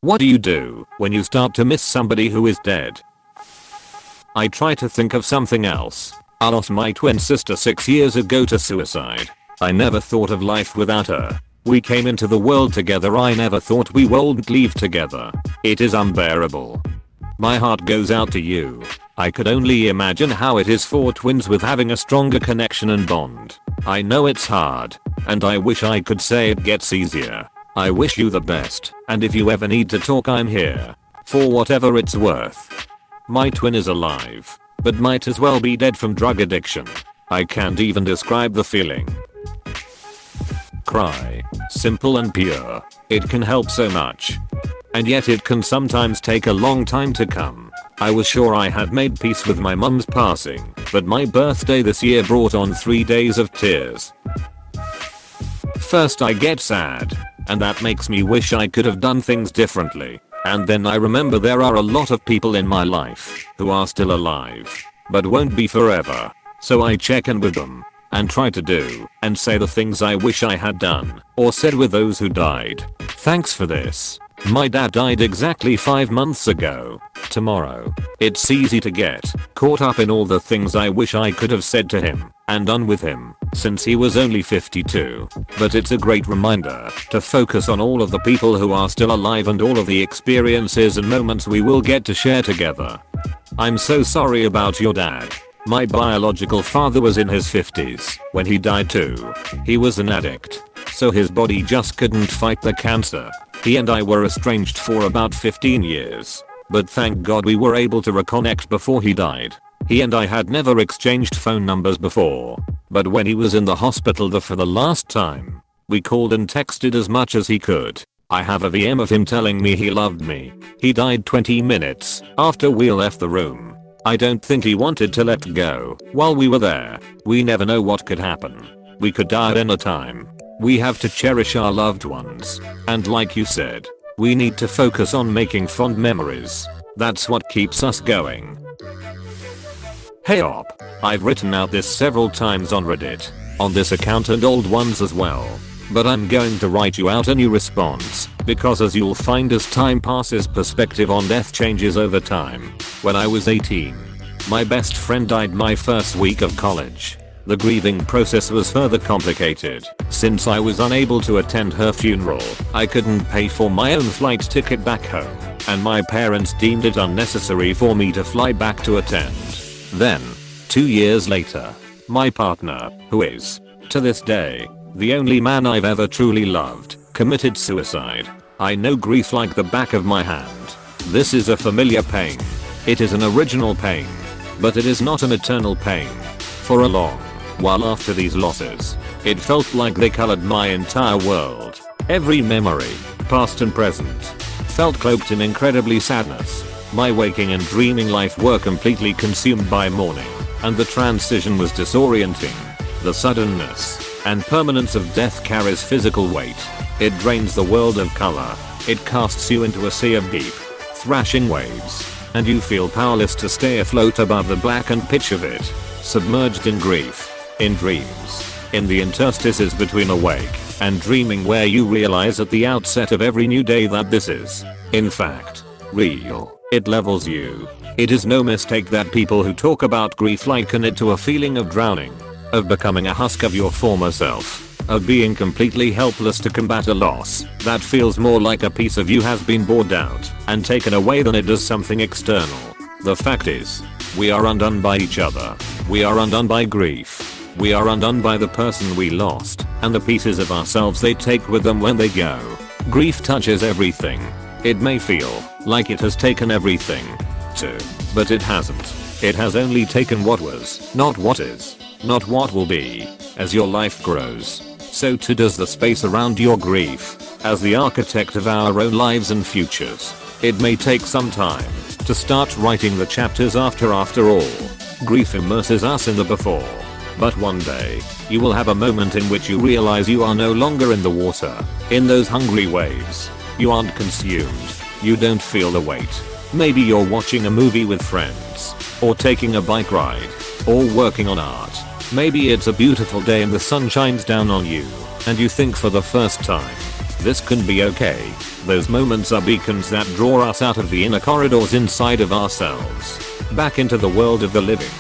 What do you do when you start to miss somebody who is dead? I try to think of something else. I lost my twin sister 6 years ago to suicide. I never thought of life without her. We came into the world together. I never thought we wouldn't leave together. It is unbearable. My heart goes out to you. I could only imagine how it is for twins with having a stronger connection and bond. I know it's hard, and I wish I could say it gets easier. I wish you the best, and if you ever need to talk, I'm here. For whatever it's worth. My twin is alive, but might as well be dead from drug addiction. I can't even describe the feeling. Cry. Simple and pure. It can help so much. And yet it can sometimes take a long time to come. I was sure I had made peace with my mum's passing, but my birthday this year brought on 3 days of tears. First I get sad, and that makes me wish I could have done things differently. And then I remember there are a lot of people in my life who are still alive, but won't be forever. So I check in with them and try to do and say the things I wish I had done or said with those who died. Thanks for this. My dad died exactly 5 months ago. Tomorrow. It's easy to get caught up in all the things I wish I could have said to him and done with him since he was only 52. But it's a great reminder to focus on all of the people who are still alive and all of the experiences and moments we will get to share together. I'm so sorry about your dad. My biological father was in his 50s when he died too. He was an addict, so his body just couldn't fight the cancer. He and I were estranged for about 15 years. But thank God we were able to reconnect before he died. He and I had never exchanged phone numbers before. But when he was in the hospital for the last time, we called and texted as much as he could. I have a VM of him telling me he loved me. He died 20 minutes after we left the room. I don't think he wanted to let go while we were there. We never know what could happen. We could die at any time. We have to cherish our loved ones. And like you said, we need to focus on making fond memories. That's what keeps us going. Hey op, I've written out this several times on Reddit, on this account and old ones as well. But I'm going to write you out a new response, because as you'll find as time passes, perspective on death changes over time. When I was 18, my best friend died my first week of college. The grieving process was further complicated since I was unable to attend her funeral. I couldn't pay for my own flight ticket back home, and my parents deemed it unnecessary for me to fly back to attend. Then, 2 years later, my partner, who is, to this day, the only man I've ever truly loved, committed suicide. I know grief like the back of my hand. This is a familiar pain. It is an original pain, but it is not an eternal pain. For a long while after these losses, it felt like they colored my entire world. Every memory, past and present, felt cloaked in incredibly sadness. My waking and dreaming life were completely consumed by mourning, and the transition was disorienting. The suddenness and permanence of death carries physical weight. It drains the world of color. It casts you into a sea of deep, thrashing waves, and you feel powerless to stay afloat above the blackened pitch of it. Submerged in grief, in dreams, in the interstices between awake and dreaming where you realize at the outset of every new day that this is, in fact, real. It levels you. It is no mistake that people who talk about grief liken it to a feeling of drowning, of becoming a husk of your former self, of being completely helpless to combat a loss that feels more like a piece of you has been bored out and taken away than it does something external. The fact is, we are undone by each other. We are undone by grief. We are undone by the person we lost and the pieces of ourselves they take with them when they go. Grief touches everything. It may feel like it has taken everything too, but it hasn't. It has only taken what was, not what is, not what will be. As your life grows, so too does the space around your grief. As the architect of our own lives and futures, it may take some time to start writing the chapters after all. Grief immerses us in the before. But one day, you will have a moment in which you realize you are no longer in the water, in those hungry waves. You aren't consumed. You don't feel the weight. Maybe you're watching a movie with friends, or taking a bike ride, or working on art. Maybe it's a beautiful day and the sun shines down on you, and you think for the first time, This can be okay. Those moments are beacons that draw us out of the inner corridors inside of ourselves, back into the world of the living.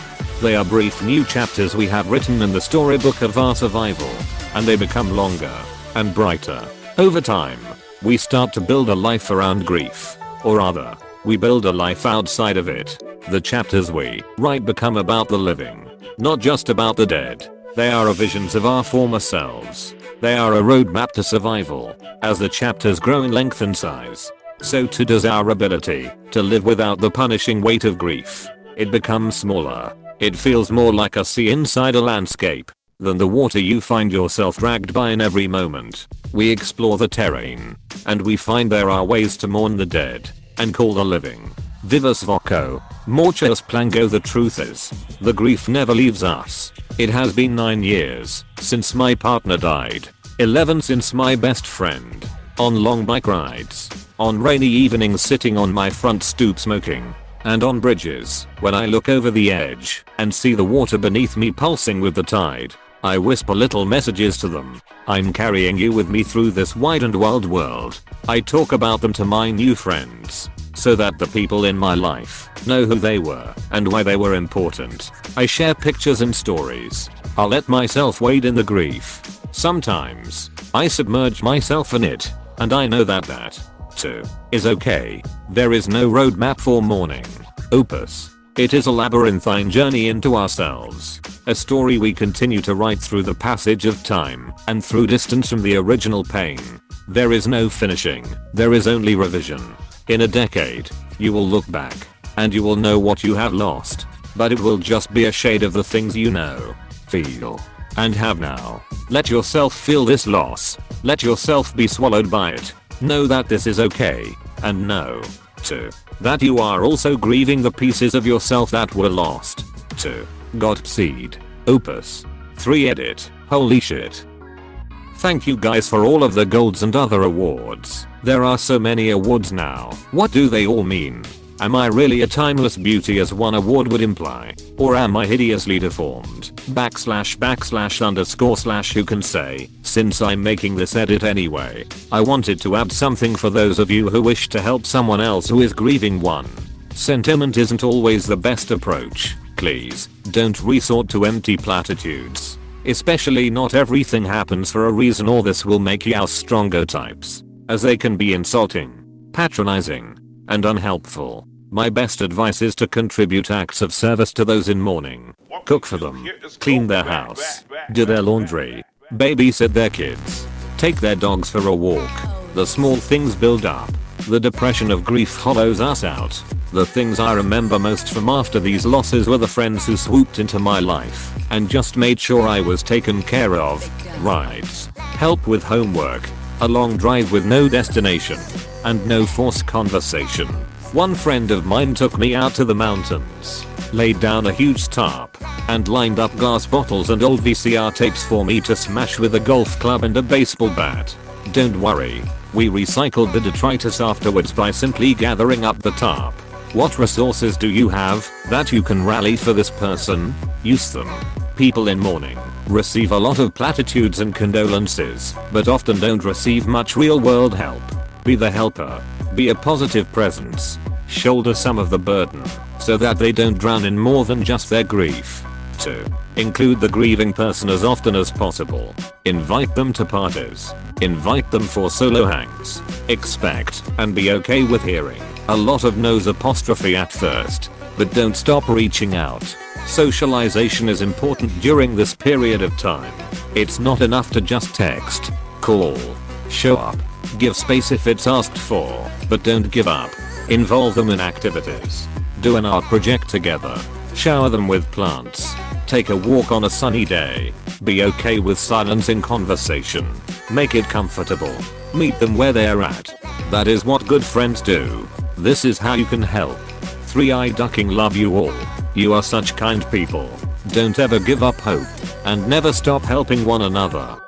They are brief new chapters we have written in the storybook of our survival, and they become longer and brighter. Over time, we start to build a life around grief. Or rather, we build a life outside of it. The chapters we write become about the living, not just about the dead. They are visions of our former selves. They are a roadmap to survival. As the chapters grow in length and size, so too does our ability to live without the punishing weight of grief. It becomes smaller. It feels more like a sea inside a landscape than the water you find yourself dragged by in every moment. We explore the terrain, and we find there are ways to mourn the dead and call the living. Vivus voco, mortuus plango. The truth is, the grief never leaves us. It has been 9 years since my partner died, 11 since my best friend, on long bike rides, on rainy evenings sitting on my front stoop smoking, and on bridges when I look over the edge and see the water beneath me pulsing with the tide. I whisper little messages to them. I'm carrying you with me through this wide and wild world. I talk about them to my new friends, so that the people in my life know who they were and why they were important. I share pictures and stories. I'll let myself wade in the grief. Sometimes, I submerge myself in it, and I know that too is okay. There is no roadmap for mourning. Opus. It is a labyrinthine journey into ourselves. A story we continue to write through the passage of time and through distance from the original pain. There is no finishing. There is only revision. In a decade, you will look back and you will know what you have lost, but it will just be a shade of the things you know, feel, and have now. Let yourself feel this loss. Let yourself be swallowed by it. Know that this is okay, and know, too, that you are also grieving the pieces of yourself that were lost, too. Godspeed. Opus 3 edit. Holy shit. Thank you guys for all of the golds and other awards. There are so many awards now. What do they all mean? Am I really a timeless beauty as one award would imply? Or am I hideously deformed? // who can say? Since I'm making this edit anyway, I wanted to add something for those of you who wish to help someone else who is grieving one. Sentiment isn't always the best approach. Please, don't resort to empty platitudes. Especially not everything happens for a reason, or this will make you as stronger types, as they can be insulting, patronizing, and unhelpful. My best advice is to contribute acts of service to those in mourning. Cook for them, clean their house, do their laundry, babysit their kids, take their dogs for a walk. The small things build up. The depression of grief hollows us out. The things I remember most from after these losses were the friends who swooped into my life and just made sure I was taken care of. Rides, help with homework, a long drive with no destination, and no forced conversation. One friend of mine took me out to the mountains, laid down a huge tarp, and lined up glass bottles and old VCR tapes for me to smash with a golf club and a baseball bat. Don't worry, we recycled the detritus afterwards by simply gathering up the tarp. What resources do you have that you can rally for this person? Use them. People in mourning receive a lot of platitudes and condolences, but often don't receive much real world help. Be the helper. Be a positive presence. Shoulder some of the burden, so that they don't drown in more than just their grief. 2. Include the grieving person as often as possible. Invite them to parties. Invite them for solo hangs. Expect and be okay with hearing a lot of no's at first, but don't stop reaching out. Socialization is important during this period of time. It's not enough to just text, call, show up, give space if it's asked for, but don't give up. Involve them in activities. Do an art project together. Shower them with plants. Take a walk on a sunny day. Be okay with silence in conversation. Make it comfortable. Meet them where they're at. That is what good friends do. This is how you can help. 3i Ducking love you all. You are such kind people. Don't ever give up hope. And never stop helping one another.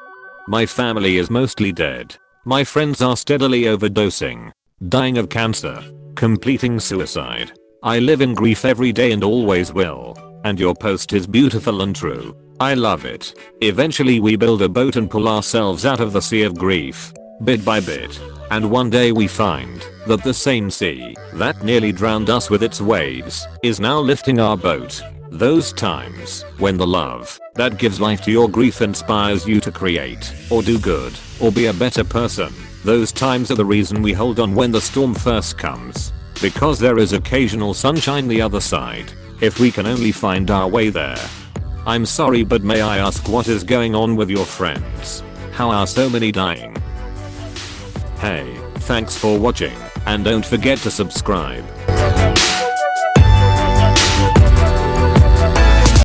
My family is mostly dead. My friends are steadily overdosing, dying of cancer, completing suicide. I live in grief every day and always will. And your post is beautiful and true. I love it. Eventually we build a boat and pull ourselves out of the sea of grief. bit by bit. And one day we find that the same sea that nearly drowned us with its waves is now lifting our boat. Those times when the love that gives life to your grief inspires you to create, or do good, or be a better person. Those times are the reason we hold on when the storm first comes. Because there is occasional sunshine the other side, if we can only find our way there. I'm sorry, but may I ask what is going on with your friends? How are so many dying? Hey, thanks for watching, and don't forget to subscribe.